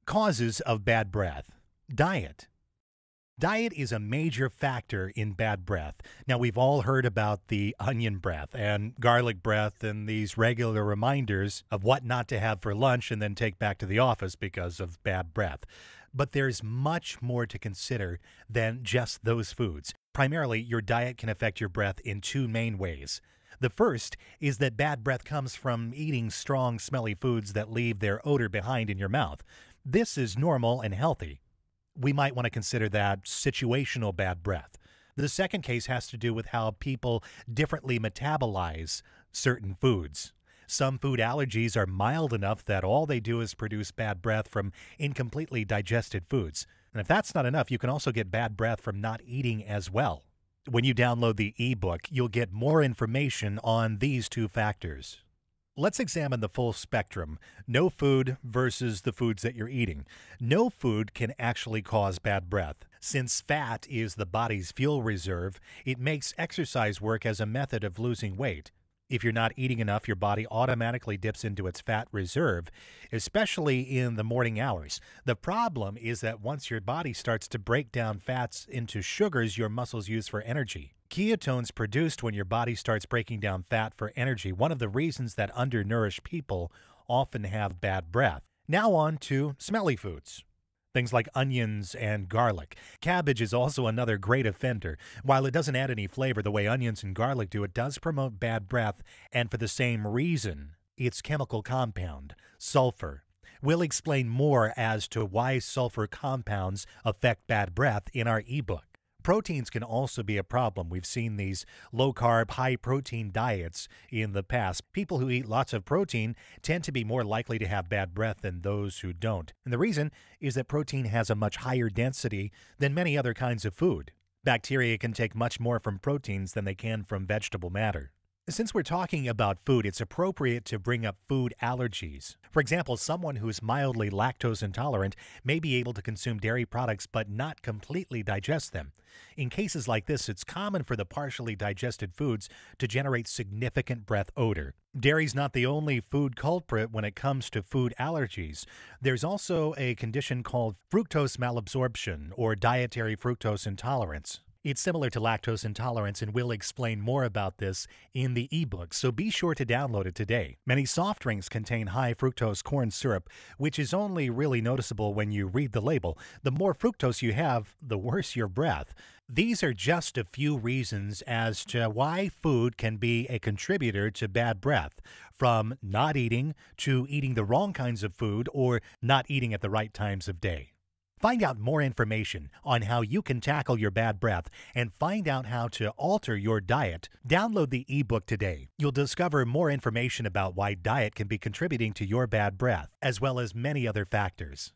Causes of bad breath. Diet. Diet is a major factor in bad breath. Now, we've all heard about the onion breath and garlic breath and these regular reminders of what not to have for lunch and then take back to the office because of bad breath. But there's much more to consider than just those foods. Primarily, your diet can affect your breath in two main ways. The first is that bad breath comes from eating strong, smelly foods that leave their odor behind in your mouth. This is normal and healthy. We might want to consider that situational bad breath. The second case has to do with how people differently metabolize certain foods. Some food allergies are mild enough that all they do is produce bad breath from incompletely digested foods. And if that's not enough, you can also get bad breath from not eating as well. When you download the ebook, you'll get more information on these two factors. Let's examine the full spectrum. No food versus the foods that you're eating. No food can actually cause bad breath. Since fat is the body's fuel reserve, it makes exercise work as a method of losing weight. If you're not eating enough, your body automatically dips into its fat reserve, especially in the morning hours. The problem is that once your body starts to break down fats into sugars your muscles use for energy. Ketones produced when your body starts breaking down fat for energy, one of the reasons that undernourished people often have bad breath. Now on to smelly foods. Things like onions and garlic. Cabbage is also another great offender. While it doesn't add any flavor the way onions and garlic do, it does promote bad breath, and for the same reason, its chemical compound, sulfur. We'll explain more as to why sulfur compounds affect bad breath in our ebook. Proteins can also be a problem. We've seen these low-carb, high-protein diets in the past. People who eat lots of protein tend to be more likely to have bad breath than those who don't. And the reason is that protein has a much higher density than many other kinds of food. Bacteria can take much more from proteins than they can from vegetable matter. Since we're talking about food, it's appropriate to bring up food allergies. For example, someone who's mildly lactose intolerant may be able to consume dairy products but not completely digest them. In cases like this, it's common for the partially digested foods to generate significant breath odor. Dairy's not the only food culprit when it comes to food allergies. There's also a condition called fructose malabsorption or dietary fructose intolerance. It's similar to lactose intolerance, and we'll explain more about this in the ebook, so be sure to download it today. Many soft drinks contain high fructose corn syrup, which is only really noticeable when you read the label. The more fructose you have, the worse your breath. These are just a few reasons as to why food can be a contributor to bad breath, from not eating to eating the wrong kinds of food or not eating at the right times of day. Find out more information on how you can tackle your bad breath and find out how to alter your diet. Download the ebook today. You'll discover more information about why diet can be contributing to your bad breath, as well as many other factors.